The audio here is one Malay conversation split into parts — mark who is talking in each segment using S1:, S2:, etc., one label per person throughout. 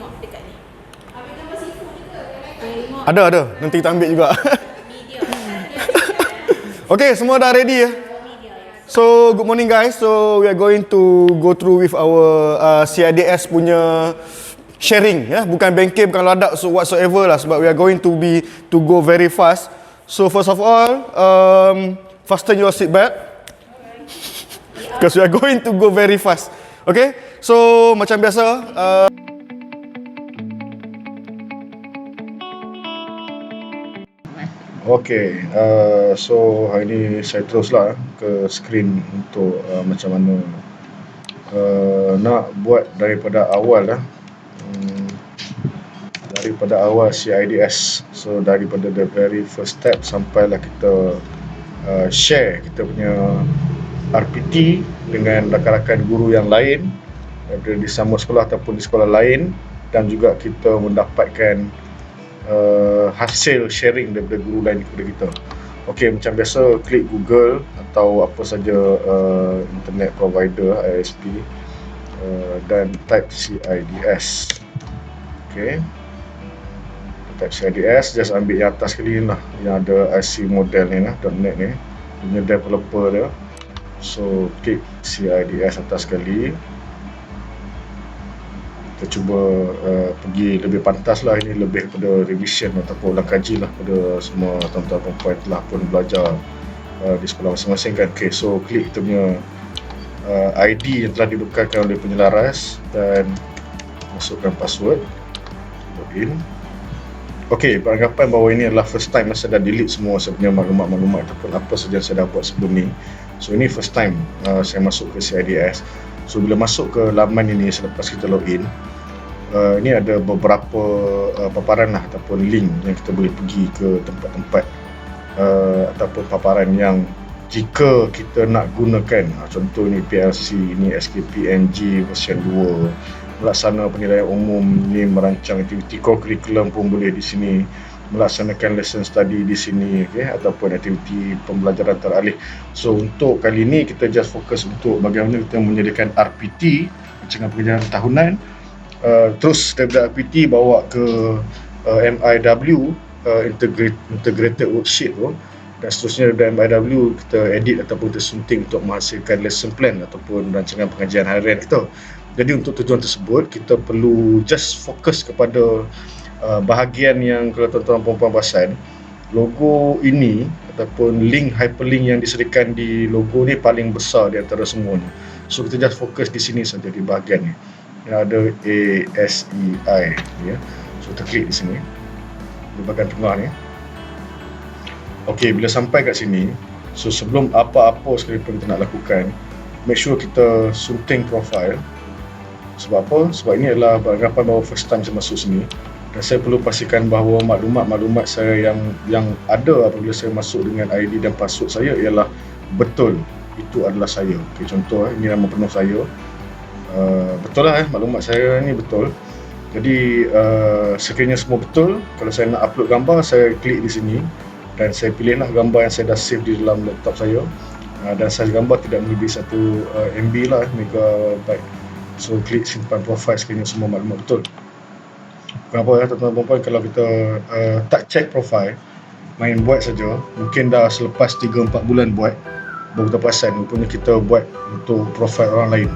S1: tengok dekat ni. Ambil gambar sifu juga.
S2: Ada. Nanti kita ambil juga. Okay, semua dah ready ya? So, good morning guys. So, we are going to go through with our CIDS punya sharing ya. Bukan bengkel, bukan ladak so whatsoever lah. Sebab we are going to go very fast. So, first of all, fasten your seatbelt. Because we are going to go very fast. Okay? So, macam biasa, okay, so hari ni saya teruslah ke skrin untuk macam mana nak buat daripada awal lah, daripada awal CIDS. So daripada the very first step sampailah kita share kita punya RPT dengan rakan-rakan guru yang lain daripada di sama sekolah ataupun di sekolah lain, dan juga kita mendapatkan hasil sharing daripada guru lain kepada kita. Okey, macam biasa klik Google atau apa saja internet provider ISP dan type CIDS. Okey, type CIDS, just ambil yang atas sekali lah yang ada IC model ni lah, .net ni punya developer dia. So klik CIDS atas sekali. Kita cuba pergi lebih pantas lah, ini lebih kepada revision ataupun ulang kaji lah pada semua tuan-tuan dan puan telah pun belajar di sekolah masing-masing kan. Okay, so klik kita punya ID yang telah dibekalkan oleh penyelaras dan masukkan password, login. Okay, beranggapan bahawa ini adalah first time saya dah delete semua saya punya maklumat-maklumat ataupun apa saja saya dah buat sebelum ni. So ini first time saya masuk ke CIDS. So bila masuk ke laman ini selepas kita login, ini ada beberapa paparan lah ataupun link yang kita boleh pergi ke tempat-tempat ataupun paparan yang jika kita nak gunakan. Contoh ni PLC, ni SKPNG version 2, melaksana penilaian umum, ni merancang aktiviti co-curriculum pun boleh di sini, melaksanakan lesson study di sini, okay? Ataupun aktiviti pembelajaran teralih. So untuk kali ini kita just fokus untuk bagaimana kita menyediakan RPT, rancangan pengajaran tahunan, terus daripada RPT bawa ke MIW, integrated worksheet tu, dan seterusnya daripada MIW kita edit ataupun kita sunting untuk menghasilkan lesson plan ataupun rancangan pengajian harian kita. Jadi untuk tujuan tersebut kita perlu just fokus kepada bahagian yang kalau tuan-tuan perempuan perasan, logo ini ataupun link hyperlink yang disediakan di logo ni paling besar di antara semua ni. So kita just fokus di sini saja di bahagian ni yang ada ASEI ya. So kita klik di sini di bahagian tengah ni. Okey, bila sampai kat sini, so sebelum apa-apa sekalipun kita nak lakukan, make sure kita sunting profile. Sebab apa? Sebab ini adalah beranggapan bahawa first time saya masuk sini, dan saya perlu pastikan bahawa maklumat-maklumat saya yang ada apabila saya masuk dengan ID dan password saya ialah betul, itu adalah saya. Okay, contoh ini nama penuh saya, betul lah maklumat saya ni betul. Jadi sekiranya semua betul, kalau saya nak upload gambar, saya klik di sini dan saya pilihlah gambar yang saya dah save di dalam laptop saya, dan saiz gambar tidak melebihi 1 MB lah, megabyte. So klik simpan profile sekiranya semua maklumat betul. Kenapa ya tuan-tuan dan puan, kalau kita tak check profile, main buat saja, mungkin dah selepas 3-4 bulan buat, baru kita perasan rupanya kita buat untuk profile orang lain.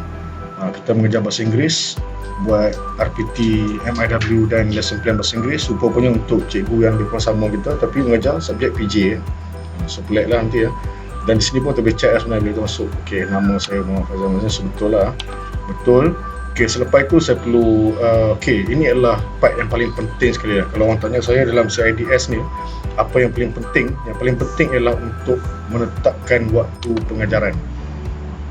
S2: Kita mengejar bahasa Inggeris, buat RPT, MIW dan lesson plan bahasa Inggeris, rupanya untuk cikgu yang lebih sama kita, tapi mengejar subjek PJ. So pelik lah nanti ya. Dan di sini pun kita boleh check sebenarnya bila kita masuk. Okay, nama saya Muhammad Faizal Mazin, betul lah, betul. Okay, selepas itu saya perlu, ini adalah part yang paling penting sekali lah. Kalau orang tanya saya dalam CIDS ni, apa yang paling penting? Yang paling penting ialah untuk menetapkan waktu pengajaran,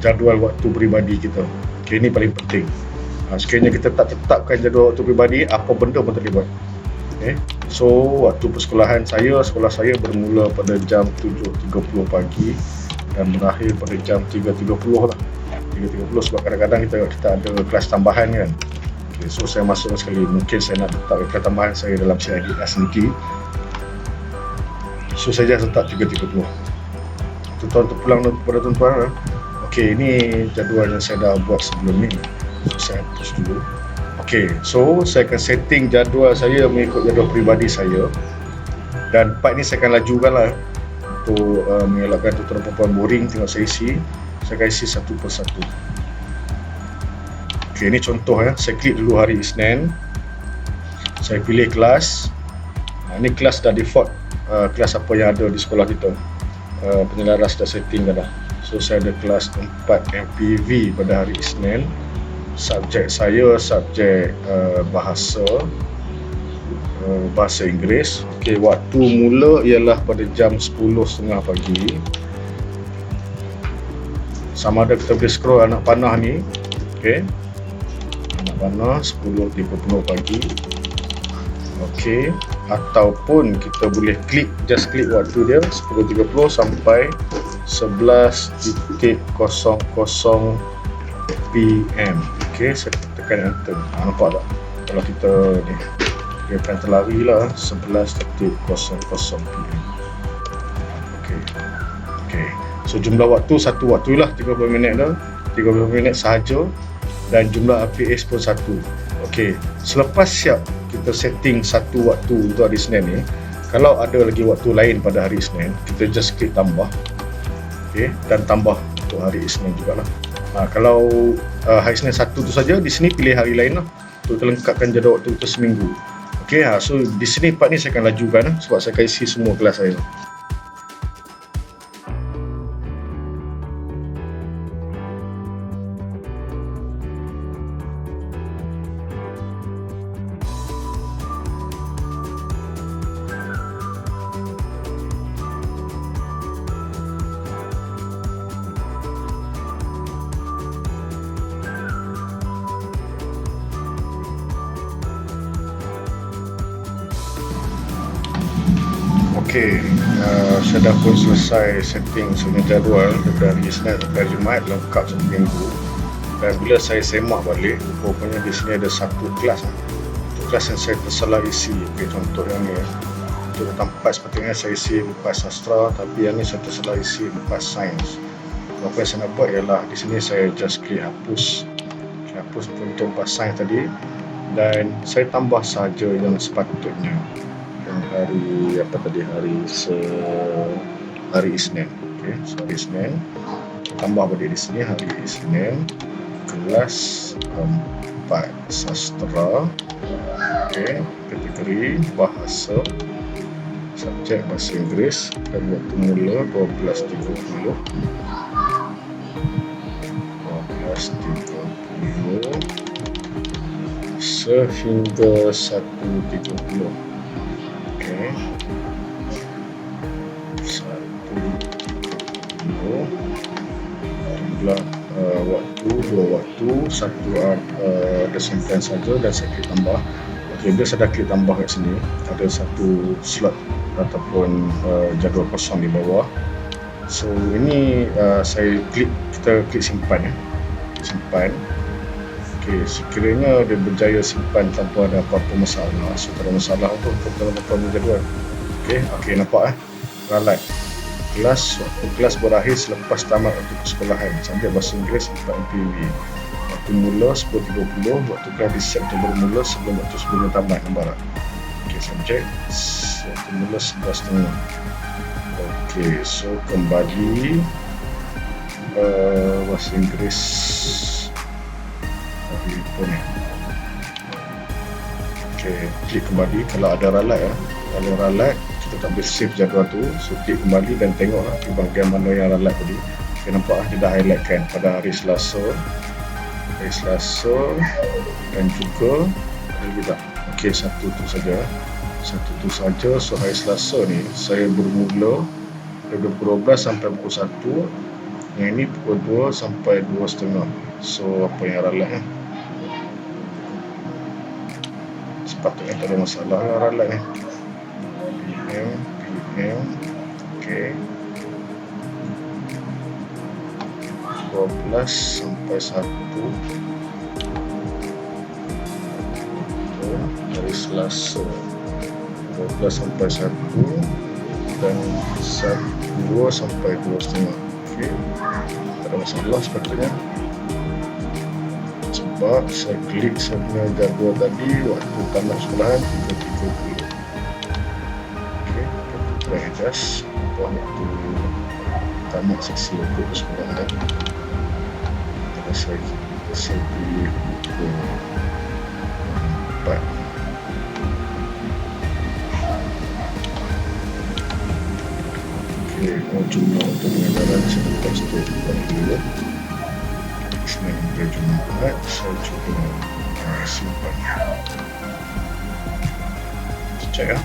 S2: jadual waktu peribadi kita. Okay, ini paling penting. Sekiranya kita tak tetapkan jadual waktu peribadi, apa benda pun tak boleh buat. Okay. So, waktu persekolahan saya, sekolah saya bermula pada jam 7.30 pagi dan berakhir pada jam 3.30 lah. 3.30 sebab kadang-kadang kita ada kelas tambahan kan. Okay, so saya masuk sekali, mungkin saya nak letak kelas tambahan saya dalam CIDS nanti. So saya just letak 3.30. Tuan-tuan terpulang kepada tuan-tuan. Okay, ini jadual yang saya dah buat sebelum ni. So saya hapus dulu. Okey, so saya akan setting jadual saya mengikut jadual peribadi saya, dan part ni saya akan lajukan lah untuk mengelakkan tuturan perempuan boring tengok saya isi. Saya akan isi satu persatu. Okey, ni contoh ya. Saya klik dulu hari Isnin. Saya pilih kelas. Ni kelas dah default, kelas apa yang ada di sekolah kita. Penyelaras dah setting dah. So saya ada kelas 4 MPV pada hari Isnin. Subjek saya subjek bahasa Inggeris. Okey, waktu mula ialah pada jam 10.30 pagi. Sama ada kita boleh scroll anak panah ni. Okey, anak panah 10.30 pagi. Okey, ataupun kita boleh just klik waktu dia 10.30 sampai 11.00 PM. Okey, saya tekan enter. Nampak tak? Kalau kita ni, dia akan terlari lah 11.00 PM. Okey. So jumlah waktu satu waktu lah 30 minit dah. 30 minit sahaja, dan jumlah APS pun satu. Okey, selepas siap kita setting satu waktu untuk hari Isnin ni, kalau ada lagi waktu lain pada hari Isnin, kita just klik tambah. Okey, dan tambah untuk hari Isnin jugalah. Kalau hari Isnin satu tu saja, di sini pilih hari lain lah untuk kita lengkapkan jadual waktu kita seminggu. Okey, so di sini part ni saya akan lajukan sebab saya akan isi semua kelas saya. Okey, saya dah pun selesai setting semua jadual dari Isnin sampai Jumaat, lengkap satu minggu. Dan bila saya semak balik, rupanya di sini ada satu kelas. Untuk kelas yang saya tersalah isi. Okey, contoh yang ni. Untuk tempat sepatutnya saya isi lepas sastra, tapi yang ni saya tersalah isi lepas sains. Apa yang saya nak buat ialah di sini saya just klik hapus untuk lepas sains tadi, dan saya tambah saja yang sepatutnya. Hari apa tadi, hari Isnin. Okey, so hari Isnin tambah balik di sini hari Isnin, kelas 4 sastra. Okey, kategori bahasa, subjek bahasa Inggeris, dan waktu mula 12.30 sehingga 1.30. Okey, 1.30 jumlah waktu, dua waktu, satu ada 9 saja, dan saya klik tambah. Okey, bila saya dah klik tambah kat sini, ada satu slot ataupun jadual kosong di bawah. So ini kita klik simpan ya. Simpan. Okey, sekiranya dia berjaya simpan tanpa ada apa-apa masalah. So tak ada masalah tu kita dapat jadual. Okey, nampak ralat. Waktu kelas berakhir selepas tamat waktu persekolahan. Subjek bahasa Inggeris 4 MPV. Waktu mula 10.30, waktu kelas di September bermula sebelum waktu sebelum tamat, nampak tak? Okey, subjek waktu mula 11.30. Okey, so kembali bahasa Inggeris pun ya. Okey, klik kembali kalau ada ralat ya. Kalau ralat kita tak boleh save jadual tu, so klik kembali dan tengoklah di bahagian mana yang ralat tadi. Okey, nampak dia dah highlightkan pada hari Selasa dan juga lagi tak. Okey, satu tu saja. So hari Selasa ni saya bermula dari pukul 12 sampai pukul 1. Yang ini pukul 2 sampai 2.30. So apa yang ralat sepatutnya tak ada masalah ralat ni. PM. Okey, 12 sampai 1 hari Selasa, 12 sampai 1 dan 2 sampai 2.30. Okey, tak ada masalah sepatutnya. nampak saya klik sebenarnya jadual tadi waktu tamat sekolahan 3.30. Okey, kita adjust waktu tamat sesi untuk sekolahan. Terus saya pilih pukul 4. Okey, jumlah untuk pengajaran saya letak situ 40. Senin hingga Jumaat saya cuba simpan. Cek ya,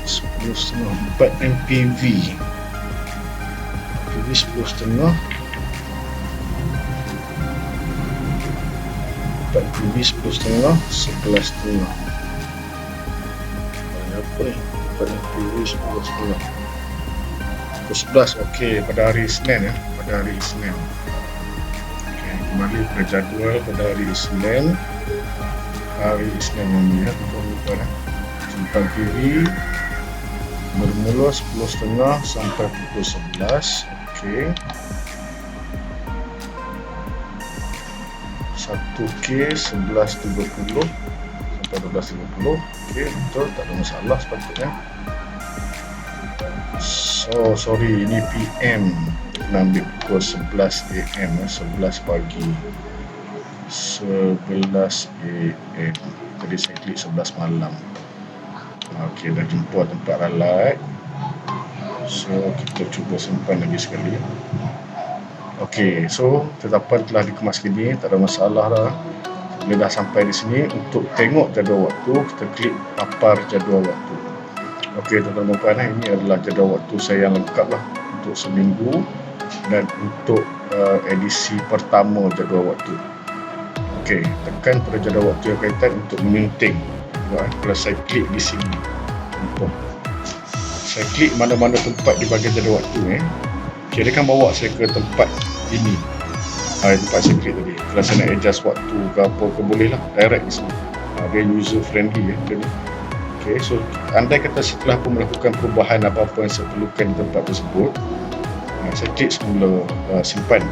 S2: 10.5 4 MPV 10.5 4 MPV 10.5 11.5. Apa ni 4 MPV 10.5 11. Okey, pada hari Isnin ya, pada hari Isnin. Kembali ke jadual pada hari Isnin. Hari Isnin ini ya, tuan-tuan ya. Simpan kiri bermula 10.30 sampai pukul 11. Okey. 1K 11.30 sampai 12.30. Okey, betul, tak ada masalah sepatutnya. So, sorry, ini PM. Kita ambil pukul 11 AM, 11 pagi. 11 AM. Tadi saya klik 11 malam. Okey, dah jumpa tempat ralat. So, kita cuba simpan lagi sekali. Okey, so tetapan telah dikemas gini, tak ada masalah dah. Bila dah sampai di sini, untuk tengok jadual waktu, kita klik papar jadual waktu. Okey, tuan-tuan dan puan, ini adalah jadual waktu saya yang lengkap lah untuk seminggu dan untuk edisi pertama jadual waktu. Okey, tekan pada jadual waktu yang kaitan untuk menyunting. Kalau saya klik di sini, saya klik mana-mana tempat di bahagian jadual waktu okey, dia kan bawa saya ke tempat ini. Tempat saya klik tadi. Kalau saya nak adjust waktu ke apa ke, boleh lah direct di sini. Dia user friendly dia ni. Okay, so andai kata setelah pun melakukan perubahan apa-apa yang saya perlukan di tempat tersebut, saya klik semula simpan.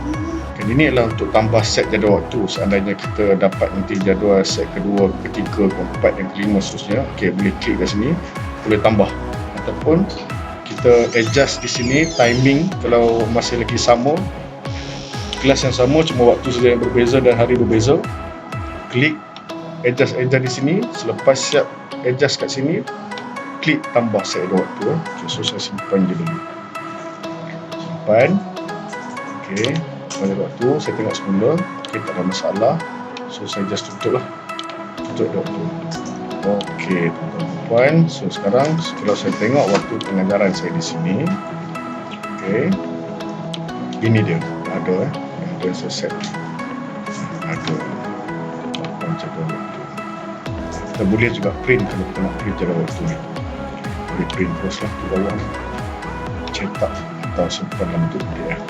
S2: Dan ini adalah untuk tambah set jadual waktu. Seandainya kita dapat nanti jadual set kedua, ketiga, keempat dan kelima seterusnya, okay, boleh klik kat sini, boleh tambah. Ataupun kita adjust di sini timing kalau masih lagi sama, kelas yang sama cuma waktu saja yang berbeza dan hari berbeza, klik adjust di sini. Selepas siap adjust kat sini, klik tambah set waktu. Okay, so saya simpan je dulu. Simpan. Okey, simpan waktu. Saya tengok semula. Okey, tak ada masalah. So saya just tutup lah. Tutup waktu. Okey, tuan-tuan. So sekarang kalau saya tengok waktu pengajaran saya di sini, okey, ini dia. Ada yang saya set. Ada. Macam tu. Kita boleh juga print kalau kita nak print jadual waktu ni. Boleh print terus lah di bawah ni. Cetak atau simpan dalam bentuk PDF.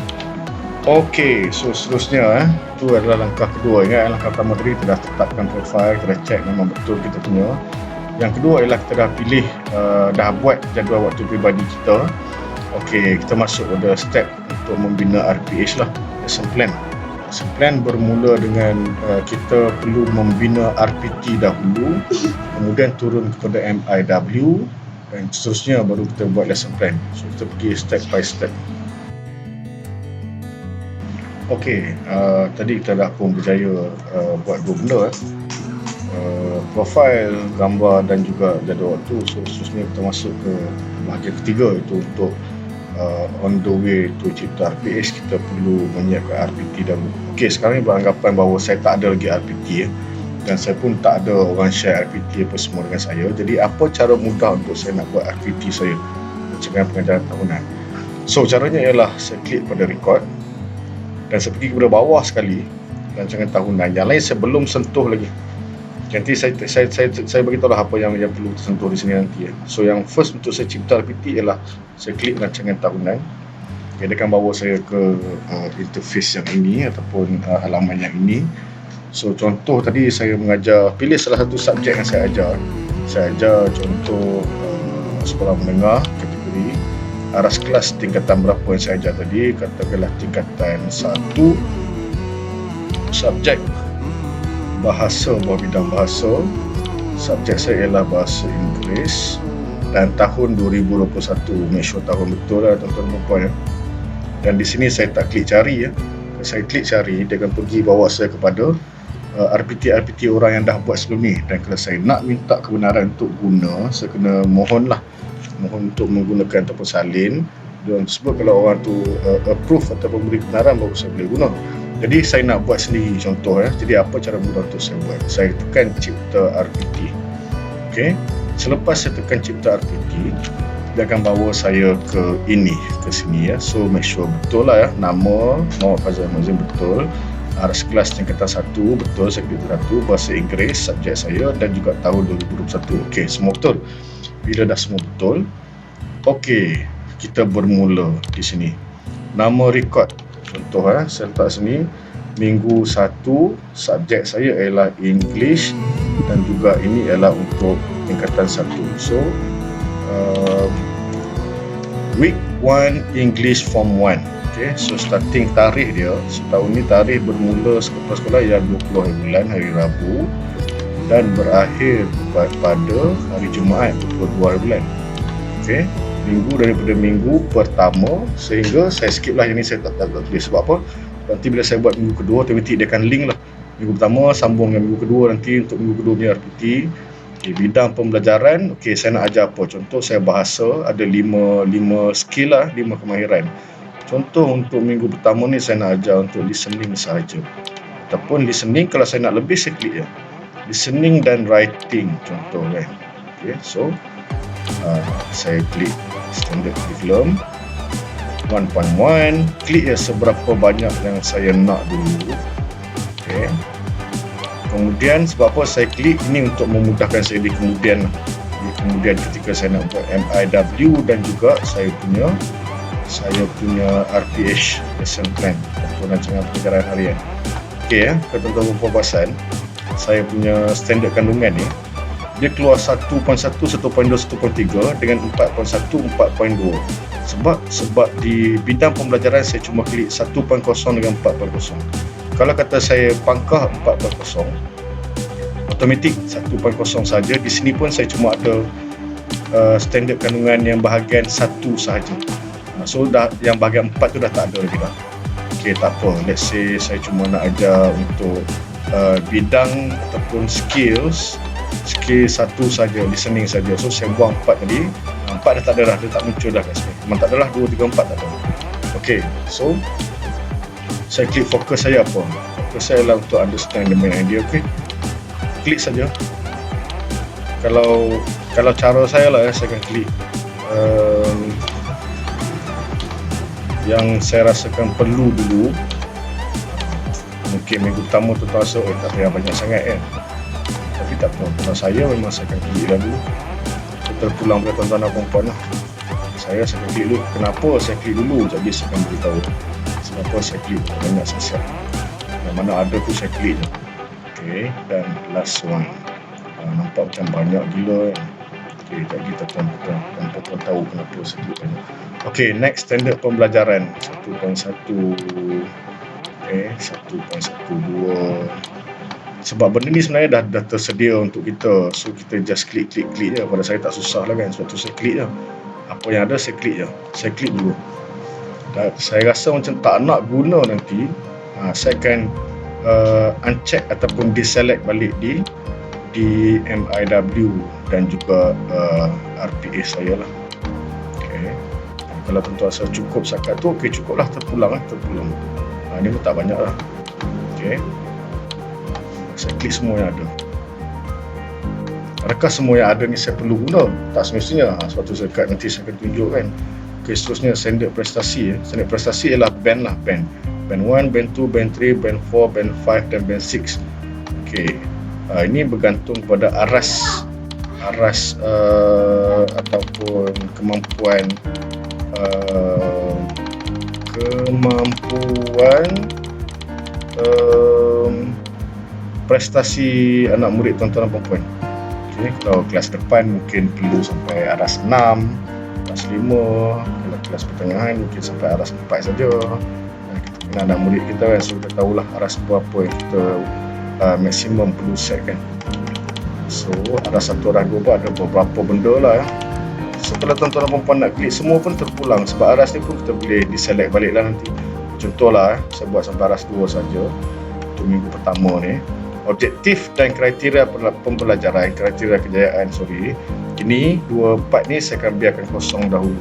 S2: Okey, so seterusnya itu adalah langkah kedua. Ingat langkah pertama tadi kita dah tetapkan profile, kita dah check memang betul kita punya. Yang kedua ialah kita dah pilih, dah buat jadual waktu peribadi kita. Okey, kita masuk pada step untuk membina RPH lah, lesson plan. Lesson plan bermula dengan kita perlu membina RPT dahulu, kemudian turun kepada MIW dan seterusnya baru kita buat lesson plan. So kita pergi step by step. Okey, tadi kita dah pun berjaya buat dua benda, profil, gambar dan juga jadual waktu. So seterusnya kita masuk ke bahagian ketiga, itu untuk on the way to cipta RPH, kita perlu menyiapkan RPT dahulu. Okey, sekarang ni beranggapan bahawa saya tak ada lagi RPT dan saya pun tak ada orang share RPT apa semua dengan saya. Jadi apa cara mudah untuk saya nak buat RPT saya rancangan pengajaran tahunan? So caranya ialah saya klik pada record dan saya pergi kepada bawah sekali rancangan tahunan. Yang lain saya belum sentuh lagi. Nanti saya beritahu lah apa yang perlu tersentuh di sini nanti. So yang first untuk saya cipta RPT ialah saya klik rancangan tahunan. Dia akan bawa saya ke interface yang ini ataupun halaman yang ini. So contoh tadi saya mengajar, pilih salah satu subjek yang saya ajar. Saya ajar contoh sekolah menengah kategori aras kelas tingkatan berapa yang saya ajar tadi, katakanlah tingkatan 1, subjek bahasa, bawah bidang bahasa. Subjek saya ialah bahasa Inggeris. Dan tahun 2021, make sure tahun betul lah tuan-tuan dan puan ya. Dan di sini saya tak klik cari ya. Kalau saya klik cari, dia akan pergi bawa saya kepada RPT orang yang dah buat sebelum ni. Dan kalau saya nak minta kebenaran untuk guna, saya kena mohon untuk menggunakan ataupun salin. Dan tersebut kalau orang tu approve ataupun beri kebenaran, baru saya boleh guna. Jadi saya nak buat sendiri contoh ya. Jadi apa cara mudah untuk saya buat? Saya tekan cipta RPT. Okey. Selepas saya tekan cipta RPT, dia akan bawa saya ke sini ya. So make sure betul lah ya. Nama Muhammad Fazal Mazin betul. Aras kelas tingkatan 1 betul, saya klik 1. Bahasa Inggeris subjek saya dan juga tahun 2021. Okey, semua betul. Bila dah semua betul, okey, kita bermula di sini. Nama rekod. Contoh saya letak sini minggu 1, subjek saya ialah English dan juga ini ialah untuk tingkatan 1. So week 1 English form 1. Okay, so starting tarikh dia setahun ni, tarikh bermula sekolah ialah 20 hari bulan, hari Rabu, dan berakhir pada hari Jumaat 22 hari bulan. Okay, minggu daripada minggu pertama sehingga saya skip lah yang ni, saya tak tulis. Sebab apa? Nanti bila saya buat minggu kedua, automatik dia akan link lah. Minggu pertama sambung dengan minggu kedua, nanti untuk minggu kedua punya RPT. Okay, bidang pembelajaran, okay, saya nak ajar apa? Contoh saya bahasa, ada 5 skill lah, 5 kemahiran. Contoh untuk minggu pertama ni saya nak ajar untuk listening sahaja. Ataupun listening, kalau saya nak lebih saya klik je. Listening dan writing contoh kan. Okay, so saya klik standard curriculum 1.1, klik ya seberapa banyak yang saya nak dulu. Okay. Kemudian sebab apa saya klik ini, untuk memudahkan saya di kemudian ketika saya nak buat MIW dan juga saya punya RPH lesson plan atau rancangan pelajaran harian. Okey ya, kalau tuan-tuan perasan, saya punya standard kandungan ni dia keluar 1.1, 1.2, 1.3 dengan 4.1, 4.2. Sebab di bidang pembelajaran saya cuma klik 1.0 dengan 4.0. Kalau kata saya pangkah 4.0, automatik 1.0 saja. Di sini pun saya cuma ada standard kandungan yang bahagian 1 sahaja. So yang bahagian 4 tu dah tak ada lagi dah. Okey, tak apa. Let's say saya cuma nak ajar untuk bidang ataupun skill 1 saja, listening saja. So saya buang 4 tadi. 4 dah tak ada dah, dia tak muncul dah kat sini. Memang tak ada lah, 2, 3, 4 tak ada. Okey, so saya klik fokus saya apa? Fokus saya adalah untuk understand the main idea. Okey, klik saja. Kalau cara saya lah saya akan klik yang saya rasakan perlu dulu. Mungkin minggu pertama tu rasa tak payah banyak sangat kan. Tapi tak apa, kalau saya memang saya akan klik dah dulu. Terpulang pada tuan-tuan dan puan-puan lah. Saya akan klik dulu. Kenapa saya klik dulu? Jadi saya akan beritahu kenapa saya klik banyak sesiap. Yang mana ada tu saya klik je. Okay, dan last one. Nampak macam banyak gila kan. Okay, jadi tuan-tuan tahu kenapa saya klik banyak. Okay, next standard pembelajaran 1.1. Okay, 1.12. Sebab benda ni sebenarnya dah tersedia untuk kita. So kita just klik je. Pada saya tak susah lah kan. Sebab tu saya klik je. Apa yang ada saya klik je. Saya klik dulu. Dan saya rasa macam tak nak guna nanti, saya akan uncheck ataupun deselect balik di MIW dan juga RPA saya lah. Okay. Kalau tuan-tuan rasa cukup setakat tu, okay, cukup lah, terpulang. Ni pun tak banyak lah. Okay. Saya klik semua yang ada. Adakah semua yang ada ni saya perlu guna? Tak semestinya. Sebab tu saya kat nanti saya akan tunjukkan. Okay, seterusnya standard prestasi. Standard prestasi ialah band lah. Band 1, band 2, band 3, band 4, band 5 dan band 6. Okay. Ini bergantung pada aras ataupun kemampuan prestasi anak murid tuan-tuan dan puan-puan. Okay, kalau kelas depan mungkin perlu sampai aras 6, aras 5. Kalau kelas pertengahan mungkin sampai aras 4 saja. Kita kenal anak murid kita kan, so kita tahulah aras berapa yang kita maksimum perlu set kan. So ada satu aras global, ada beberapa benda lah ya. So kalau tuan-tuan dan puan nak klik semua pun terpulang, sebab aras ni pun kita boleh diselect balik lah nanti. Contohlah saya buat sampai aras 2 saja untuk minggu pertama ni. Objektif dan kriteria pembelajaran, kriteria kejayaan, ini 2 part ni saya akan biarkan kosong dahulu.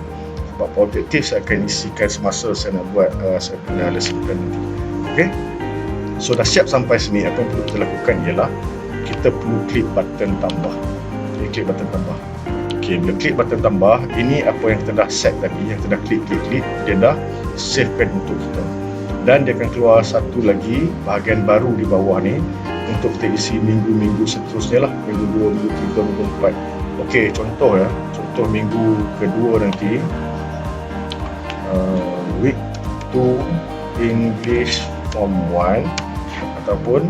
S2: Sebab objektif saya akan isikan semasa saya nak buat saya punya lesson plan nanti. Okay, so dah siap sampai sini, apa yang perlu kita lakukan ialah kita perlu klik button tambah. Okay, klik button tambah. Okay, bila klik button tambah, ini apa yang kita dah set tadi, yang kita dah klik, dia dah savekan untuk kita. Dan dia akan keluar satu lagi bahagian baru di bawah ni untuk kita isi minggu-minggu seterusnya lah, minggu 2, minggu 3, minggu 4. Okey, contoh ya, contoh minggu kedua nanti, week 2 English Form 1, ataupun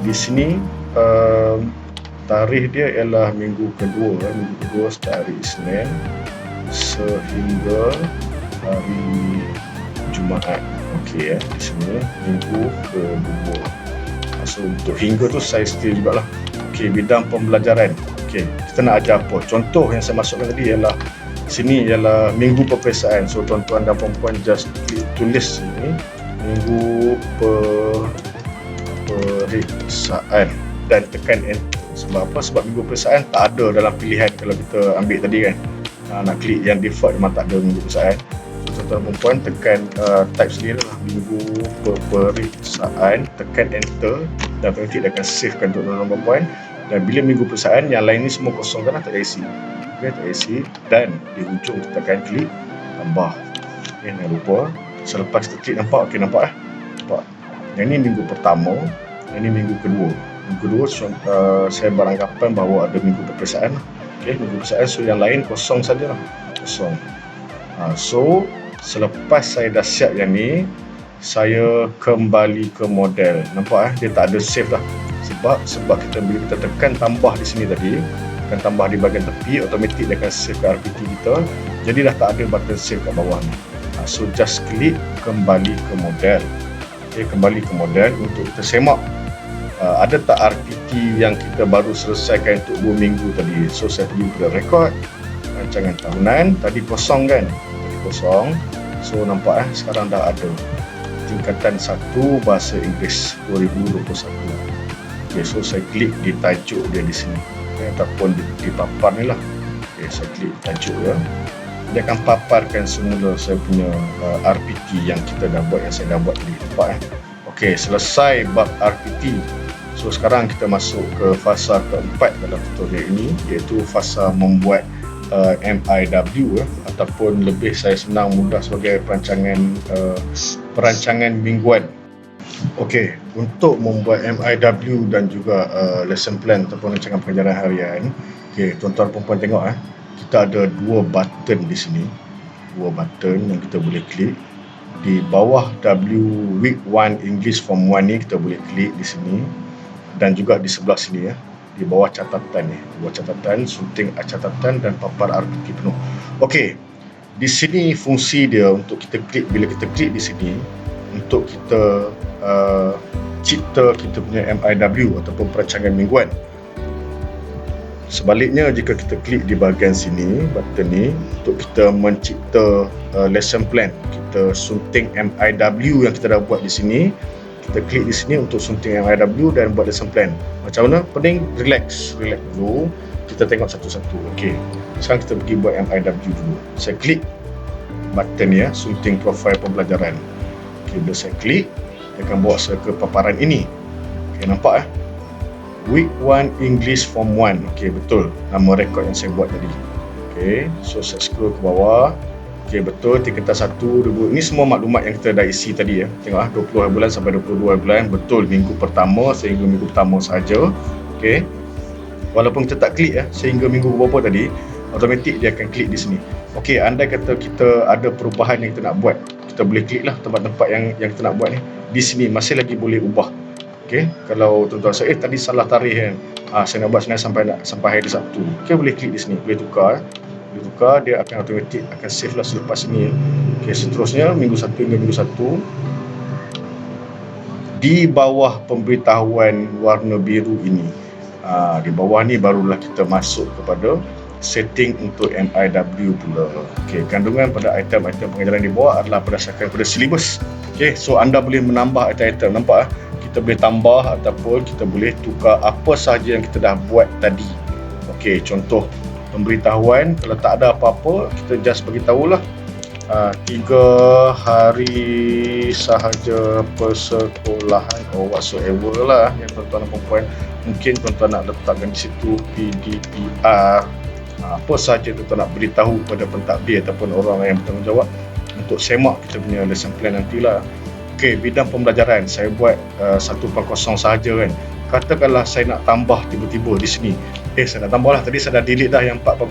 S2: di sini tarikh dia ialah minggu kedua start hari Isnin sehingga hari Jumaat. Okey ya, di sini minggu kedua. So untuk hingga tu saya setia jugalah. Okey, bidang pembelajaran. Okey, kita nak ajar apa? Contoh yang saya masukkan tadi ialah sini ialah minggu peperiksaan. So tuan-tuan dan puan-puan just tulis sini minggu peperiksaan dan tekan enter. Sebab apa? Sebab minggu peperiksaan tak ada dalam pilihan kalau kita ambil tadi kan. Nak klik yang default memang tak ada minggu peperiksaan. Tuan-tuan dan puan tekan type sendiri lah minggu peperiksaan, tekan enter dan nanti dia akan savekan tuan-tuan dan puan. Dan bila minggu peperiksaan yang lain ni semua kosong kan, tak ada isi. Okay, tak ada isi, dan di hujung kita akan klik tambah. Okay, jangan lupa selepas kita klik nampak, okay, nampak nampak. Yang ni minggu pertama, yang ni minggu kedua. Minggu kedua saya beranggapan bahawa ada minggu peperiksaan. Okay, minggu peperiksaan, so yang lain kosong sajalah, kosong. So selepas saya dah siap yang ni, saya kembali ke model. Nampak dia tak ada save dah. Sebab kita bila kita tekan tambah di sini tadi, tekan tambah di bahagian tepi, automatik dia akan save ke RPT kita. Jadi dah tak ada button save kat bawah ni. So just klik kembali ke model. Okay, kembali ke model untuk kita semak ada tak RPT yang kita baru selesaikan untuk 2 minggu tadi. So saya pergi ke record rancangan tahunan, tadi kosong kan, kosong. So nampak sekarang dah ada tingkatan 1 bahasa Inggeris 2021. Okay, so saya klik di tajuk dia di sini, ataupun di papan ni lah. Okay, saya klik tajuk ya. Dia akan paparkan semula saya punya RPT yang kita dah buat, yang saya dah buat tadi. Nampak Okay, selesai bab RPT. So sekarang kita masuk ke fasa keempat dalam tutorial ini, iaitu fasa membuat MIW ataupun lebih saya senang mudah sebagai perancangan mingguan. Okey, untuk membuat MIW dan juga lesson plan ataupun rancangan pengajaran harian. Okey, tuan-tuan dan puan tengok kita ada 2 button di sini. 2 button yang kita boleh klik. Di bawah week 1 English Form 1 ni kita boleh klik di sini, dan juga di sebelah sini di bawah catatan ni, di bawah catatan, sunting catatan dan papar RPT penuh. Okey, di sini fungsi dia untuk kita klik. Bila kita klik di sini untuk kita cipta kita punya MIW ataupun perancangan mingguan. Sebaliknya, jika kita klik di bahagian sini, button ni, untuk kita mencipta lesson plan, kita sunting MIW yang kita dah buat di sini. Kita klik di sini untuk sunting MIW dan buat lesson plan. Macam mana? Pening, relax dulu. Kita tengok satu-satu. Okey, sekarang kita pergi buat MIW dulu. Saya klik button ni sunting profil pembelajaran. Okey, bila saya klik, dia akan bawa saya ke paparan ini. Okey, nampak Week 1 English Form 1. Okey, betul nama rekod yang saya buat tadi. Okey, so saya scroll ke bawah. Okey, betul tingkatan 1 ini semua maklumat yang kita dah isi tadi Tengok 20 hari bulan sampai 22 hari bulan. Betul, minggu pertama sehingga minggu pertama saja. Okey, walaupun kita tak klik sehingga minggu berapa tadi, automatik dia akan klik di sini. Okey, andai kata kita ada perubahan yang kita nak buat, kita boleh klik lah tempat-tempat yang kita nak buat ni. Di sini masih lagi boleh ubah. Okey, kalau tuan-tuan saya tadi salah tarikh kan, saya nak buat sebenarnya sampai hari Sabtu. Okey, boleh klik di sini, boleh tukar. Boleh tukar, dia akan automatik akan save lah selepas ini. Okey, seterusnya minggu 1 hingga minggu 1. di bawah pemberitahuan warna biru ini, di bawah ni barulah kita masuk kepada setting untuk MIW pula. Okey, kandungan pada item-item pengajaran di bawah adalah berdasarkan pada silibus. Okey, so anda boleh menambah item-item, nampak kita boleh tambah ataupun kita boleh tukar apa sahaja yang kita dah buat tadi. Okey, contoh pemberitahuan, kalau tak ada apa-apa kita just beritahulah 3 hari sahaja persekolahan or whatsoever lah yang tuan-tuan dan puan-puan. Mungkin tuan-tuan nak letakkan di situ PDPR, apa sahaja tuan-tuan nak beritahu kepada pentadbir ataupun orang yang bertanggungjawab untuk semak kita punya lesson plan nantilah. Okey, bidang pembelajaran saya buat 1.0 sahaja kan. Katakanlah saya nak tambah tiba-tiba di sini, saya nak tambah lah, tadi saya dah delete dah yang 4.0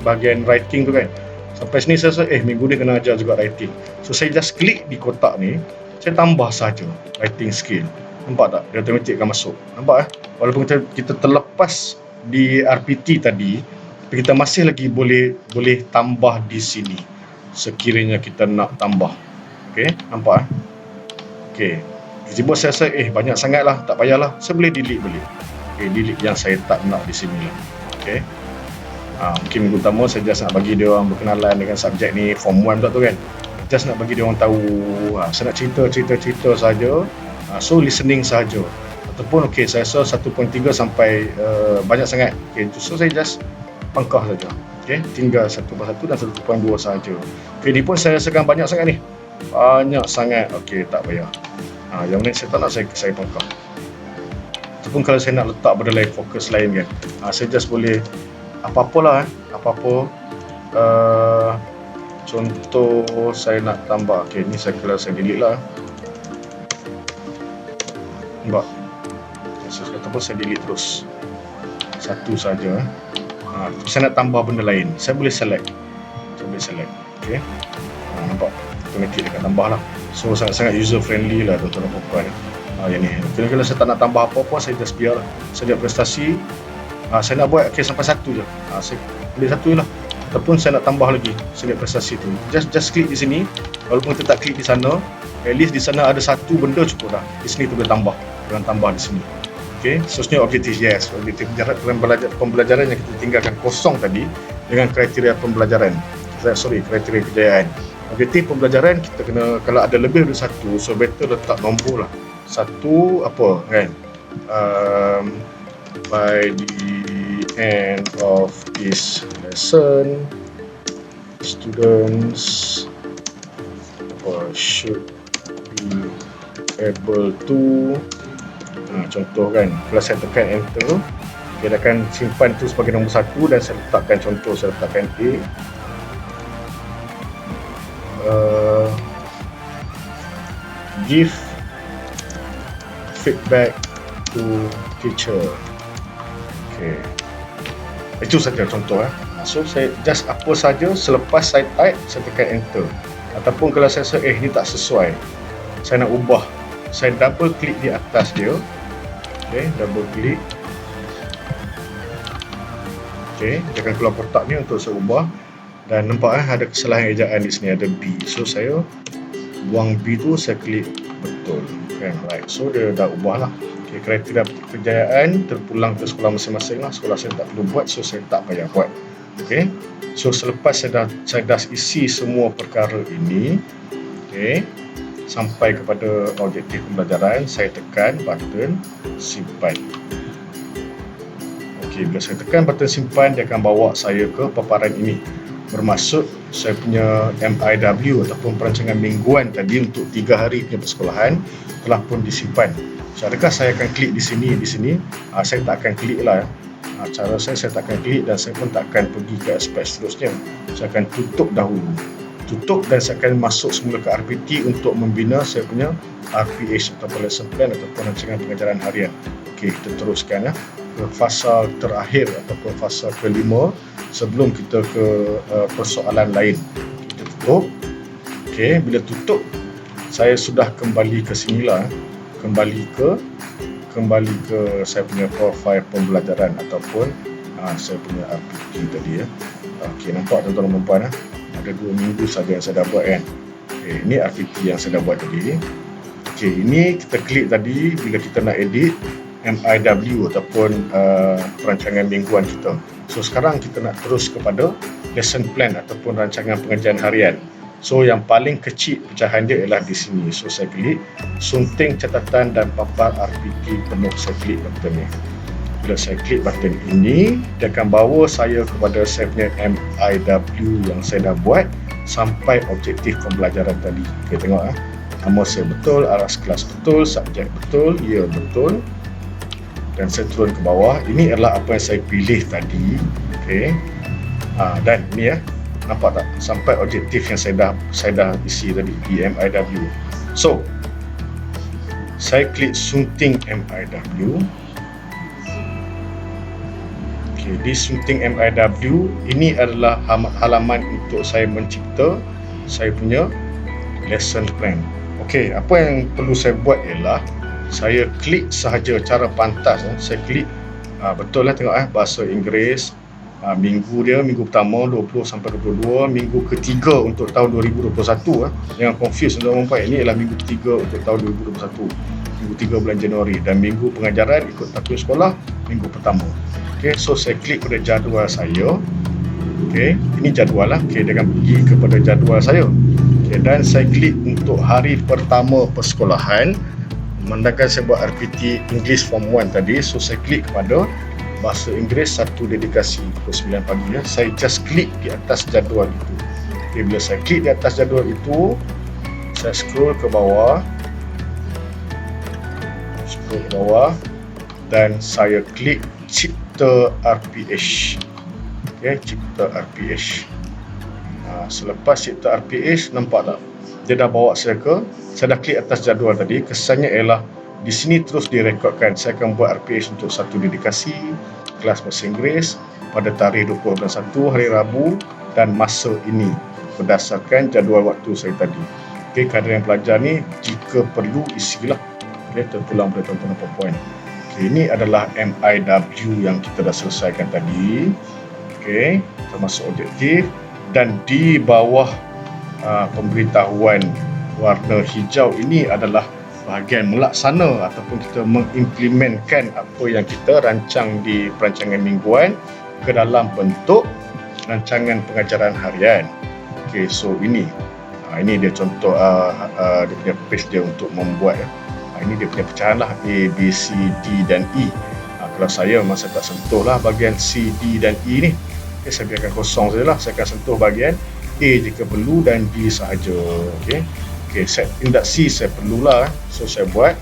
S2: bahagian writing tu kan. Sampai sini saya rasa minggu ni kena ajar juga writing. So saya just klik di kotak ni, saya tambah saja writing skill. Nampak tak? Dia automatik akan masuk. Nampak Walaupun kita terlepas di RPT tadi, tapi kita masih lagi boleh tambah di sini sekiranya kita nak tambah. Okey, nampak Okey. Tiba-tiba saya rasa banyak sangat lah, tak payahlah. Saya boleh delete balik. Okey, delete yang saya tak nak di sini lah. Okey. Mungkin minggu pertama saya just nak bagi dia orang berkenalan dengan subjek ni, form 1 tu kan. Just nak bagi dia orang tahu, saya nak cerita saja. So listening saja. Ataupun saya rasa 1.3 sampai banyak sangat. So saya just pangkah saja. Tinggal 1.1 dan 1.2 saja. Ni pun saya rasakan banyak sangat ni. Banyak sangat. Tak payah. Yang ni saya tak nak, saya pangkah. Ataupun kalau saya nak letak benda lain, fokus lain kan, saya just boleh apa-apalah apa-apa. Contoh saya nak tambah, ni saya delete lah. Nampak? Ataupun saya delete terus satu saja. Saya nak tambah benda lain, saya boleh select. Nampak? Automatik dia akan tambah lah. So sangat-sangat user friendly lah tuan-tuan dan puan-puan. Yang ni, kalau saya tak nak tambah apa-apa, saya just biar saya ada prestasi. Saya nak buat sampai 1 je, saya boleh 1 lah. Ataupun saya nak tambah lagi, saya lihat prestasi tu, just klik di sini. Walaupun kita tak klik di sana, at least di sana ada 1 benda cukup dah. Di sini tu boleh tambah, jangan tambah di sini. Seterusnya objektif, objektif pembelajaran yang kita tinggalkan kosong tadi dengan kriteria pembelajaran, kriteria kejayaan. Objektif pembelajaran kita kena, kalau ada lebih dari 1, so better letak nombor lah. 1 apa kan, by the end of this lesson, students should be able to, contoh kan, kalau saya tekan enter, dia akan simpan tu sebagai nombor 1 dan saya letakkan contoh, saya letakkan give feedback to teacher. Itu saja contoh. So saya just apa saja selepas saya type, saya tekan enter. Ataupun kalau saya rasa ni tak sesuai, saya nak ubah, saya double klik di atas dia. Double klik. Dia akan keluar kotak ni untuk saya ubah. Dan nampak ada kesalahan ejaan di sini, ada B. So saya buang B tu, saya klik betul kan, right. So dia dah ubah lah. Kriteria kejayaan terpulang ke sekolah masing-masing lah. Sekolah saya tak perlu buat, so saya tak payah buat. So selepas saya dah isi semua perkara ini, sampai kepada objektif pembelajaran, saya tekan button simpan. Bila saya tekan button simpan, dia akan bawa saya ke paparan ini. Bermaksud saya punya MIW ataupun perancangan mingguan tadi untuk 3 hari punya persekolahan telah pun disimpan. So, adakah saya akan klik di sini? Saya tak akan klik lah. Cara saya tak akan klik dan saya pun tak akan pergi ke aspek seterusnya. Saya akan tutup dahulu. Dan saya akan masuk semula ke RPT untuk membina saya punya RPH ataupun lesson plan ataupun rancangan pengajaran harian. Kita teruskan ke fasa terakhir ataupun fasa ke-5 sebelum kita ke persoalan lain. Kita tutup. Bila tutup, saya sudah kembali ke sini lah. Kembali ke saya punya profil pembelajaran ataupun saya punya RPT tadi nampak tuan-tuan dan puan, ada 2 minggu saja yang saya dah buat kan. Ini RPT yang saya dah buat tadi. Okey, ini kita klik tadi bila kita nak edit MIW ataupun perancangan mingguan kita. So sekarang kita nak terus kepada lesson plan ataupun rancangan pengajian harian. So yang paling kecil pecahan dia ialah di sini. So saya klik sunting catatan dan papan RPT penuh. Saya klik button ni. Bila saya klik button ini, dia akan bawa saya kepada saya punya MIW yang saya dah buat sampai objektif pembelajaran tadi. Okey, tengok nama saya betul, aras kelas betul, subjek betul, year betul. Dan saya turun ke bawah. Ini adalah apa yang saya pilih tadi. Okey. Dan ini nampak tak? Sampai objektif yang saya dah isi tadi, MIW. So, saya klik sunting MIW. Okey, di sunting MIW ini adalah halaman untuk saya mencipta saya punya lesson plan. Okey, apa yang perlu saya buat ialah saya klik sahaja cara pantas. Saya klik betul lah, tengok bahasa Inggeris, minggu dia minggu pertama 20 sampai 22, minggu ketiga untuk tahun 2021. Jangan confuse tuan-tuan dan puan, ini adalah minggu ketiga untuk tahun 2021, minggu 3 bulan Januari, dan minggu pengajaran ikut takvim sekolah minggu pertama. Okey, so saya klik pada jadual saya. Okey, ini jadual lah. Okey, dia akan pergi kepada jadual saya. Okey, dan saya klik untuk hari pertama persekolahan. Memandangkan saya buat RPT English Form 1 tadi, so saya klik kepada bahasa Inggeris 1 dedikasi pukul 9 pagi. Saya just klik di atas jadual itu. Okay, bila saya klik di atas jadual itu, saya scroll ke bawah, dan saya klik cipta RPH. Okay, cipta RPH. Selepas cipta RPH, nampak tak? Dia dah bawa saya dah klik atas jadual tadi. Kesannya ialah di sini terus direkodkan. Saya akan buat RPH untuk 1 dedikasi kelas bahasa Inggeris pada tarikh 20/1 hari Rabu dan masa ini berdasarkan jadual waktu saya tadi. Okey, kadar yang pelajar ni jika perlu isilah. Okey, terpulang pada tuan-tuan dan puan. Okey, ini adalah MIW yang kita dah selesaikan tadi. Okey, termasuk objektif, dan di bawah pemberitahuan warna hijau ini adalah bahagian melaksana ataupun kita mengimplementkan apa yang kita rancang di perancangan mingguan ke dalam bentuk rancangan pengajaran harian. Okey, so ini dia contoh dia punya page dia untuk membuat. Ini dia punya pecahan lah, A, B, C, D dan E. Kalau saya memang saya tak sentuh lah bahagian C, D dan E ni. Okay, saya biarkan kosong sajalah. Saya akan sentuh bahagian A jika perlu dan D sahaja. Okey, set tindak C saya perlulah. So saya buat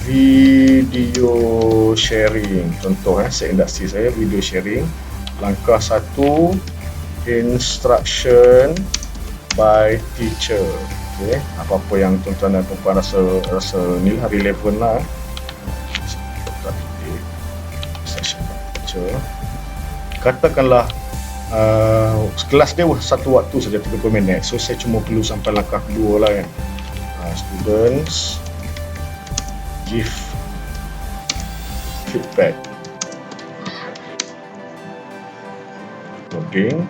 S2: video sharing. Contoh set tindak C saya video sharing. Langkah 1, instruction by teacher. Okey, apa-apa yang tuan-tuan dan puan rasa ni lah relevan lah. Session teacher. Katakanlah kelas dia satu waktu saja 30 minit. So saya cuma perlu sampai langkah kedua lah kan. Students give feedback according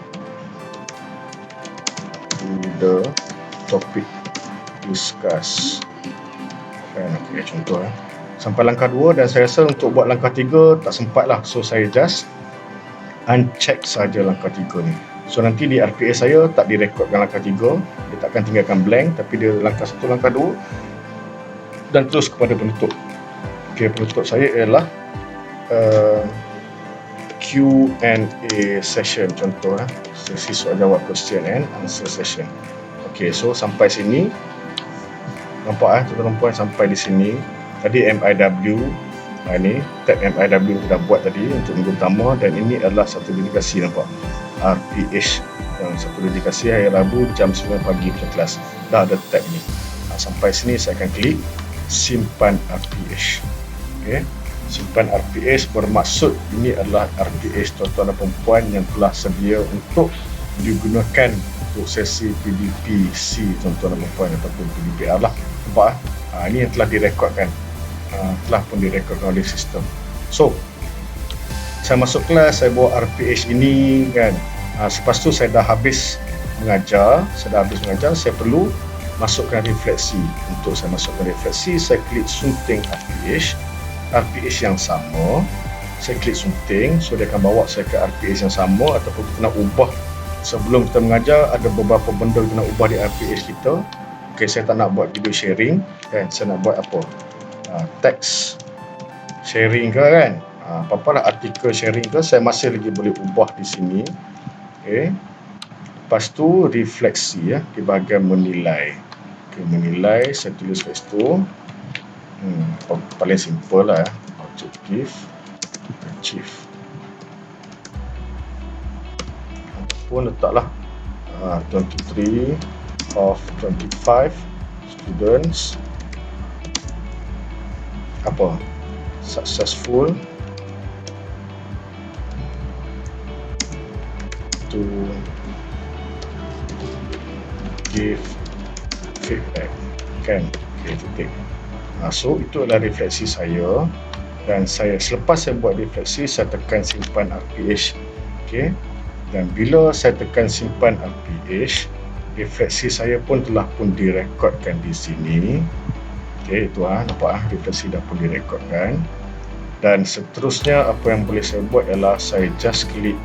S2: to the topic discussed. Kan, okay, contoh sampai langkah 2, dan saya rasa untuk buat langkah 3 tak sempat lah. So saya just uncheck saja langkah 3 ni. So nanti di RPA saya tak direkodkan langkah 3, dia takkan tinggalkan blank, tapi dia langkah 1, langkah 2 dan terus kepada penutup. Okey, penutup saya ialah Q&A session, contoh sesi soal jawab, question and answer session. Okey, so sampai sini nampak tuan-tuan dan puan, sampai di sini tadi MIW. Ini tab MIW kita dah buat tadi untuk minggu pertama, dan ini adalah 1 dedikasi, nampak RPH yang 1 dedikasi hari Rabu jam 9 pagi pada kelas. Dah ada tab ni. Sampai sini saya akan klik simpan RPH. Okey, simpan RPH bermaksud ini adalah RPH tuan-tuan dan perempuan yang telah sedia untuk digunakan untuk sesi PDP-C tuan-tuan dan perempuan ataupun PDPR lah. Nampak ini yang telah direkodkan. Telah pun direkodkan oleh sistem. So saya masuk kelas, saya bawa RPH ini kan. Selepas tu saya dah habis mengajar, saya perlu masukkan refleksi. Untuk saya masukkan refleksi, saya klik sunting RPH yang sama. Saya klik sunting, so dia akan bawa saya ke RPH yang sama, ataupun kita nak ubah. Sebelum kita mengajar, ada beberapa benda kita nak ubah di RPH kita. Okay, saya tak nak buat video sharing kan, saya nak buat apa? Teks sharing ke kan, apa-apa lah, artikel sharing ke, saya masih lagi boleh ubah di sini. Okay. Lepas tu refleksi ya, di bahagian menilai. Okay, menilai saya tulis kat situ. Paling simple lah ya, objective achieve. Ataupun letaklah 23 of 25 students apa successful to give feedback kan. Okay, titik. So itu adalah refleksi saya, dan selepas saya buat refleksi, saya tekan simpan RPH. Okay, dan bila saya tekan simpan RPH, refleksi saya pun telah direkodkan di sini. Okay, itu nampak refleksi dah pun direkodkan. Dan seterusnya apa yang boleh saya buat ialah saya just klik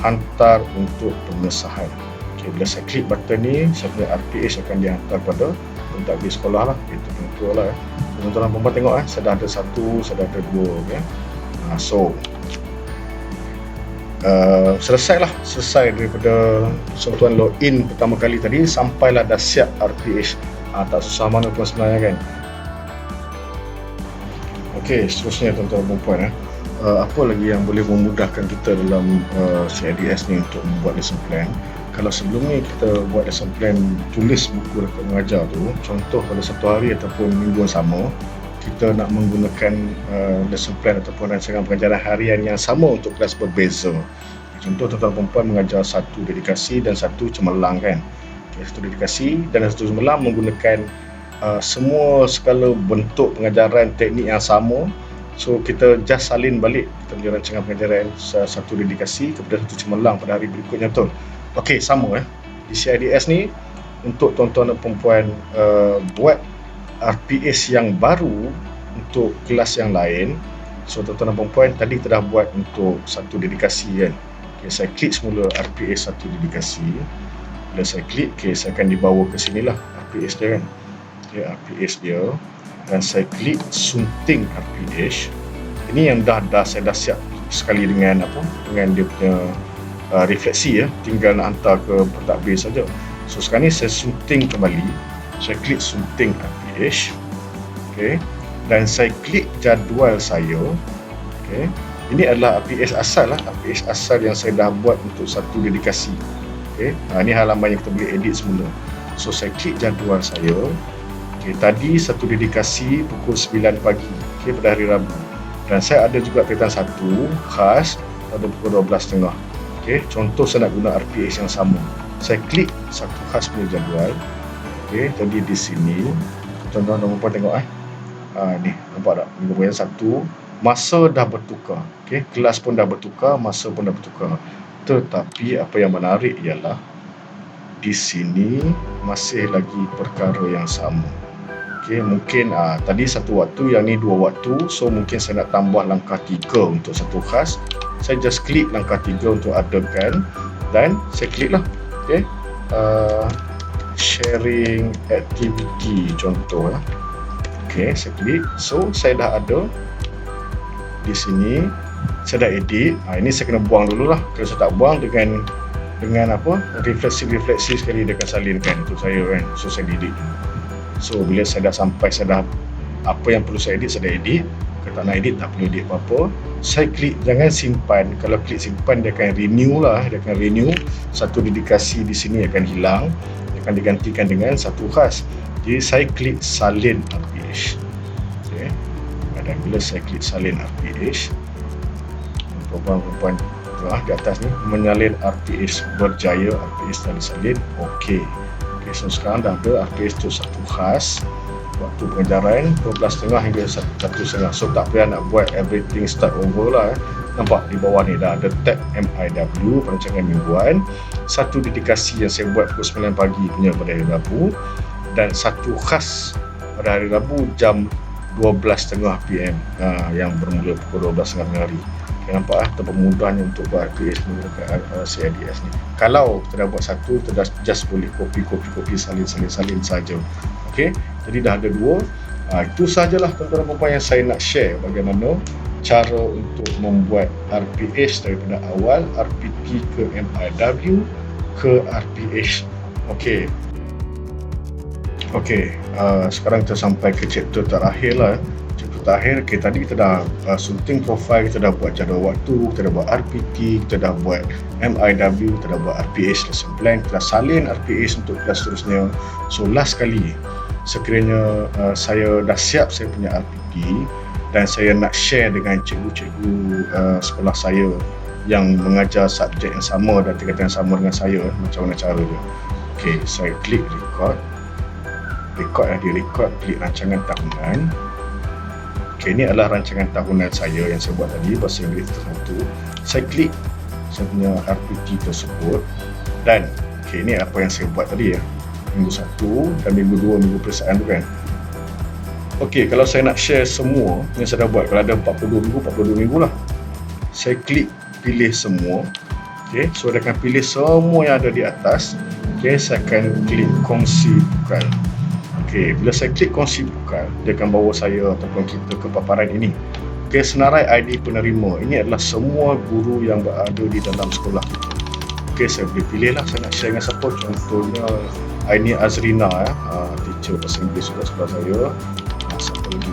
S2: hantar untuk pengesahan. Okay, bila saya klik button ni, saya punya RPH akan dihantar pada pentadbir sekolah lah. Itu betul lah. Tuan-tuan dan puan-puan tengok saya dah ada satu, saya dah ada dua. Okay. Selesai daripada sentuhan login pertama kali tadi, sampailah dah siap RPH. Tak susah mana pun sebenarnya kan. Okey, seterusnya tuan-tuan dan puan-puan, apa lagi yang boleh memudahkan kita dalam CIDS ni untuk membuat lesson plan. Kalau sebelum ni kita buat lesson plan tulis buku rekod mengajar tu, contoh pada satu hari ataupun minggu yang sama, kita nak menggunakan lesson plan ataupun rancangan pengajaran harian yang sama untuk kelas berbeza. Contoh tuan-tuan perempuan mengajar satu dedikasi dan satu cemerlang kan. Satu dedikasi dan satu cemerlang menggunakan semua segala bentuk pengajaran teknik yang sama. So kita just salin balik kita punya rancangan pengajaran satu dedikasi kepada satu cemerlang pada hari berikutnya betul. Okey, sama di CIDS ni untuk tuan-tuan dan perempuan buat RPH yang baru untuk kelas yang lain. So tuan-tuan dan perempuan tadi kita dah buat untuk satu dedikasi kan. Okay, saya klik semula RPH satu dedikasi. Bila saya klik, saya akan dibawa ke sinilah RPH dia kan. Okay, RPH dia, dan saya klik sunting RPH. Ini yang saya dah siap sekali dengan dia punya refleksi ya, tinggal nak hantar ke pentadbir saja. So sekarang ni saya sunting kembali, saya klik sunting RPH. Okay, dan saya klik jadual saya. Okay, ini adalah RPH asal RPH asal yang saya dah buat untuk satu dedikasi. Okay, ini halaman yang kita boleh edit semula. So saya klik jadual saya. Okay, tadi satu dedikasi pukul 9 pagi, okay, pada hari Rabu, dan saya ada juga kaitan satu khas pada pukul 12.30. Okay, contoh saya nak guna RPH yang sama, saya klik satu khas punya jadual. Okay, jadi di sini tuan-tuan dan puan tengok ni nampak tak, minggu yang satu masa dah bertukar. Okay, kelas pun dah bertukar, masa pun dah bertukar. Tetapi apa yang menarik ialah di sini masih lagi perkara yang sama. Okay, mungkin tadi satu waktu, yang ni dua waktu. So mungkin saya nak tambah langkah 3 untuk satu khas. Saya just klik langkah 3 untuk adakan, dan saya klik lah. Okay, sharing activity contoh lah. Okay, saya klik. So saya dah ada di sini. Saya dah edit. Ini saya kena buang dulu lah. Kalau saya tak buang dengan refleksi sekali dia akan salinkan untuk saya kan. So saya edit dulu. So bila saya dah sampai, saya dah apa yang perlu saya edit, saya dah edit. Kalau tak nak edit, tak perlu edit apa-apa. Saya klik jangan simpan. Kalau klik simpan, dia akan renew lah. Dia akan renew. Satu dedikasi di sini akan hilang. Dia akan digantikan dengan satu khas. Jadi saya klik salin RPH. Okay. Dan bila saya klik salin RPH, perempuan-perempuan di atas ni menyalin RPH berjaya, RPH telah disalin. Okey. Okay, so sekarang dah ada RPH tu satu khas. Waktu pengajaran 12.30 hingga 1.30. So tak payah nak buat everything start over lah. Nampak di bawah ni dah ada tab MIW, perancangan mingguan. Satu dedikasi yang saya buat pukul 9 pagi punya pada hari Rabu. dan satu khas pada hari Rabu jam 12.30 PM yang bermula pukul 12.30 hari. Okay, nampak tempat mudahnya untuk buat RPS menggunakan CIDS ni. Kalau kita dah buat satu, kita dah just boleh copy salin saja. Okey, jadi dah ada dua. Itu sajalah tuan-tuan dan puan yang saya nak share bagaimana cara untuk membuat RPS daripada awal RPT ke MIW ke RPH. Okey, sekarang kita sampai ke chapter terakhir lah. Chapter terakhir, tadi kita dah sunting profile, kita dah buat jadual waktu, kita dah buat RPT, kita dah buat MIW, kita dah buat RPH lesson plan, kita dah salin RPH untuk kelas seterusnya. So last kali, sekiranya saya dah siap saya punya RPT dan saya nak share dengan cikgu-cikgu sekolah saya yang mengajar subjek yang sama dan tingkatan yang sama dengan saya, macam mana cara dia. Okey, saya klik record, klik rancangan tahunan. Okey, ini adalah rancangan tahunan saya yang saya buat tadi, bahasa Inggeris tertentu. Saya klik saya punya RPT tersebut dan okey, ini apa yang saya buat tadi ya. Minggu 1 dan minggu 2 minggu periksaan tu kan. Okey, kalau saya nak share semua yang saya dah buat, kalau ada 42 minggu lah, saya klik pilih semua. Okey, so dia akan pilih semua yang ada di atas. Okey, saya akan klik kongsi bukan. Okey, bila saya klik kongsi bukan, dia akan bawa saya ataupun kita ke paparan ini. Okey, senarai ID penerima. Ini adalah semua guru yang berada di dalam sekolah kita. Okey, saya boleh pilih lah saya nak share dengan siapa. Contohnya Aini Azrina teacher bahasa Inggeris juga sekolah saya. Siapa lagi?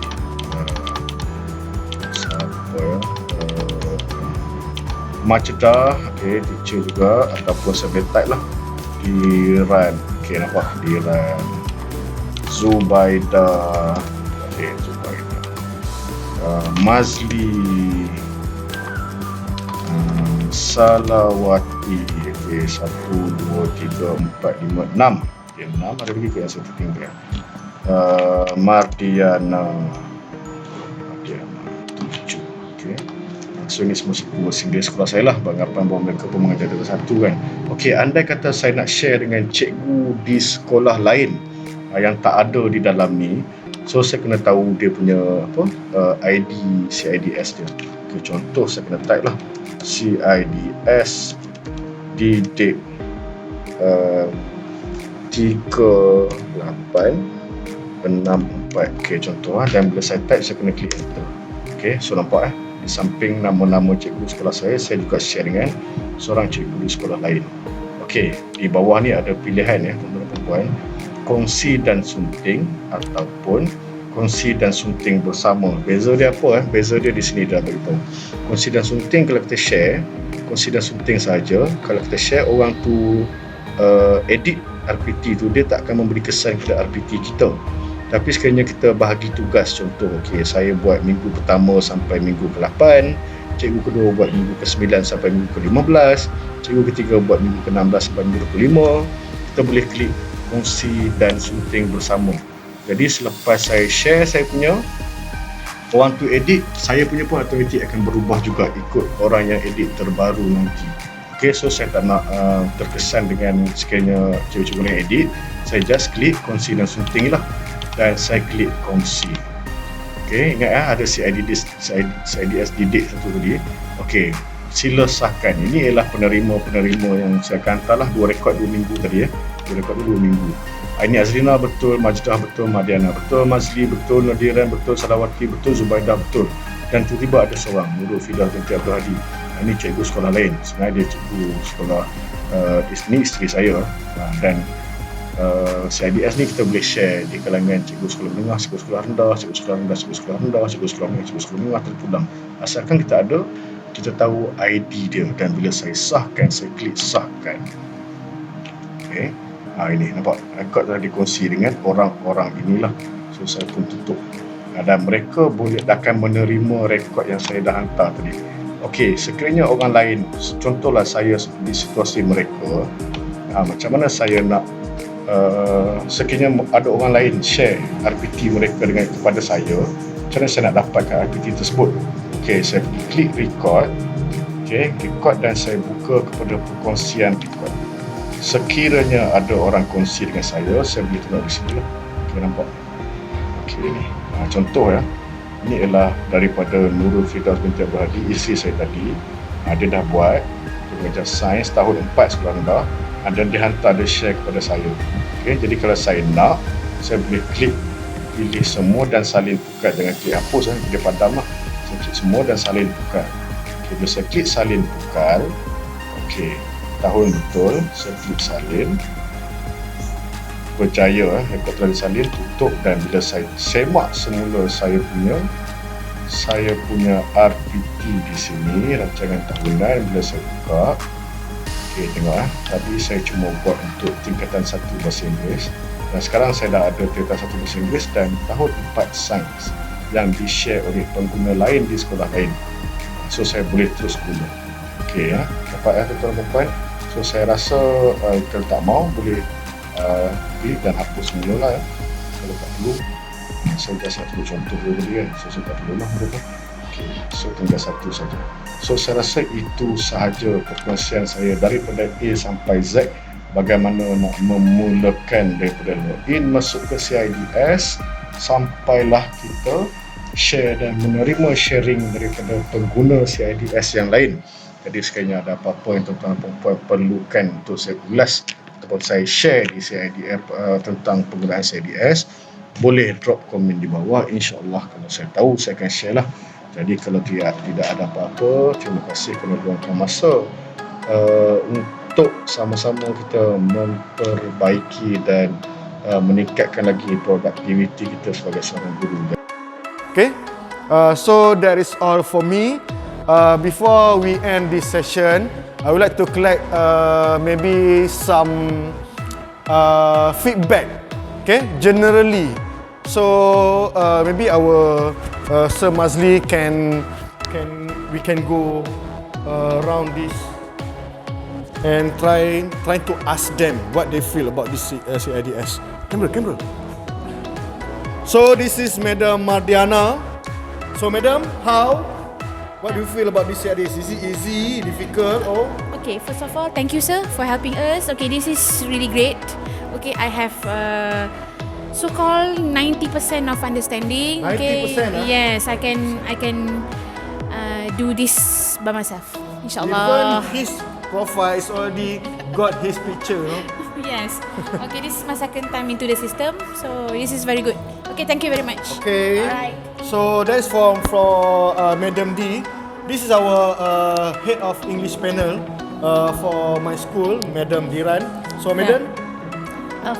S2: Majdah, okey, teacher juga, ataupun saya boleh type lah Diran. Okey, nampak Diran. Zubaidah, okey, Zubaidah. Mazli, Salawati. Okey, 1, 2, 3, 4, 5, 6. Okey, 6 ada lagi ke yang saya tertinggal. Mardiana 7. Okey. So ini semua bahasa Inggeris sekolah saya lah, beranggapan bahawa mereka pun mengajar darjah 1 kan. Okey, andai kata saya nak share dengan cikgu di sekolah lain yang tak ada di dalam ni, so saya kena tahu dia punya ID CIDS dia. Okay, contoh saya kena type lah CIDS didik 3864. Okay, contoh dan bila saya type saya kena klik enter. Okay, so nampak di samping nama-nama cikgu sekolah saya juga share dengan seorang cikgu di sekolah lain. Okay, di bawah ni ada pilihan ya tuan-tuan dan puan, kongsi dan sunting ataupun kongsi dan sunting bersama. Beza dia apa? Beza dia di sini dah beritahu. Kongsi dan sunting kalau kita share, kongsi dan sunting saja. Kalau kita share, orang tu edit RPT tu, dia tak akan memberi kesan kepada RPT kita. Tapi sekiranya kita bahagi tugas, contoh, okey, saya buat minggu pertama sampai minggu ke-8, cikgu kedua buat minggu ke-9 sampai minggu ke-15, cikgu ketiga buat minggu ke-16 sampai minggu ke-5, kita boleh klik kongsi dan sunting bersama. Jadi selepas saya share saya punya, orang tu edit, saya punya pun automatik akan berubah juga ikut orang yang edit terbaru nanti. Okay, so saya tak nak terkesan dengan sekiranya cikgu-cikgu yang edit. Saya just klik kongsi dan sunting lah dan saya klik kongsi. Okay, ingat ada CIDS didik satu tadi. Okay, sila sahkan. Ini ialah penerima-penerima yang saya akan hantarlah 2 rekod 2 minggu tadi ya. 2 rekod 2 minggu. Aini Azrina betul, Majdah betul, Madiana betul, Mazli betul, Nadiran betul, Salawati betul, Zubaidah betul. Dan tiba-tiba ada seorang, Nurul Fidah binti Abdul Hadi. Ini cikgu sekolah lain. Sebenarnya dia cikgu sekolah ini isteri saya. Dan CIDS ni kita boleh share di kalangan cikgu sekolah menengah, cikgu sekolah rendah, cikgu sekolah rendah, cikgu sekolah rendah, cikgu sekolah menengah, cikgu sekolah menengah terpulang. Asalkan kita ada, kita tahu ID dia dan bila saya sahkan, saya klik sahkan. Okay. Ini nampak rekod telah dikongsi dengan orang-orang inilah. So saya pun tutup. Dan mereka akan menerima rekod yang saya dah hantar tadi. Okey, sekiranya orang lain, contohlah saya di situasi mereka, macam mana saya nak sekiranya ada orang lain share RPT mereka kepada saya, macam mana saya nak dapatkan RPT tersebut? Okey, saya klik record. Okey, record dan saya buka kepada perkongsian record. sekiranya ada orang kongsi dengan saya boleh tengok di sini lah. Okay, nampak? Okay, ni. Contoh ya. Ini ialah daripada Nurul Firdaus binti Abdul Hadi, isteri saya tadi. Dia dah buat mengajar sains tahun 4 sekolah rendah, dan dia hantar, dia share kepada saya. Okay, jadi kalau saya nak, saya boleh klik pilih semua dan salin tukar. Jangan klik hapus, dia padam lah. Saya klik semua dan salin tukar. Okay, bila saya klik salin tukar, okay, tahun betul, saya klik salin, berjaya, rekod telah disalin, tutup. Dan bila saya semak semula saya punya RPT di sini, rancangan tahunan, bila saya buka, okay, tengok tadi saya cuma buat untuk tingkatan 1 bahasa Inggeris, dan sekarang saya dah ada tingkatan 1 bahasa Inggeris dan tahun 4 sains yang di-share oleh pengguna lain di sekolah lain. So saya boleh terus guna. Okay, dapat tuan-tuan dan puan. So saya rasa kalau tak mau boleh klik dan hapus semula lah. Kalau tak perlu, saya dah satu contoh dulu tadi kan. So saya tak perlu lah benda tu. Okay, so tinggal satu saja. So saya rasa itu sahaja perkongsian saya daripada A sampai Z, bagaimana nak memulakan daripada login masuk ke CIDS sampailah kita share dan menerima sharing daripada pengguna CIDS yang lain. Jadi sekiranya ada apa-apa yang tuan-tuan dan puan perlukan untuk saya ulas ataupun saya share di CIDS tentang penggunaan CIDS, boleh drop komen di bawah. InsyaAllah kalau saya tahu, saya akan share lah. Jadi kalau tidak ada apa-apa, terima kasih kerana luangkan masa untuk sama-sama kita memperbaiki dan meningkatkan lagi produktiviti kita sebagai seorang guru.
S3: Okay, so that is all for me. Before we end this session, I would like to collect maybe some feedback. Okay, generally. So maybe our Sir Mazli we can go around this and trying to ask them what they feel about this CIDS. Camera. So this is Madam Mardiana. So Madam, what do you feel about this CIDS? Is it easy, difficult, or?
S1: Okay, first of all, thank you, sir, for helping us. Okay, this is really great. Okay, I have so-called 90% of understanding.
S3: 90%,
S1: okay. Yes, I can do this by myself. InsyaAllah.
S3: Even his profile is already got his picture, no?
S1: Yes. Okay, this is my second time into the system, so this is very good. Okay, thank you very much.
S3: Okay.
S1: Alright.
S3: So that's for Madam D. This is our head of English panel for my school, Madam Diran. So Madam.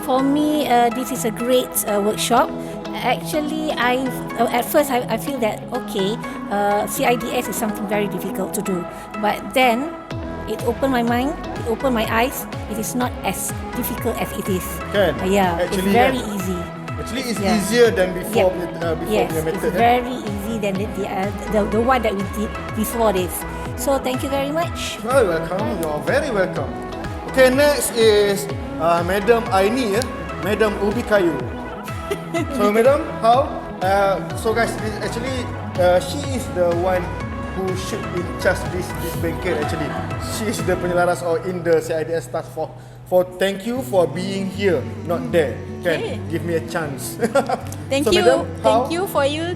S4: For me, this is a great workshop. Actually, at first I feel that okay, CIDS is something very difficult to do, but then it opened my mind, it opened my eyes. It is not as difficult as it is.
S3: Can.
S4: Yeah,
S3: Actually,
S4: it's very easy.
S3: Actually, it's easier than before.
S4: Yes,
S3: the
S4: it's
S3: method.
S4: very easy than the one that we did before this. So thank you very much.
S3: Very welcome. You're very welcome. Okay, next is Madam Aini, Madam Ubi Kayu. So Madam, how? So guys, actually she is the one who should in charge this bengkel actually. She is the penyelaras or in the CIDS task force. For thank you for being here, not there. Can
S5: Okay.
S3: give me a chance.
S5: Thank
S3: So,
S5: you.
S3: Madam, how?
S5: Thank you for you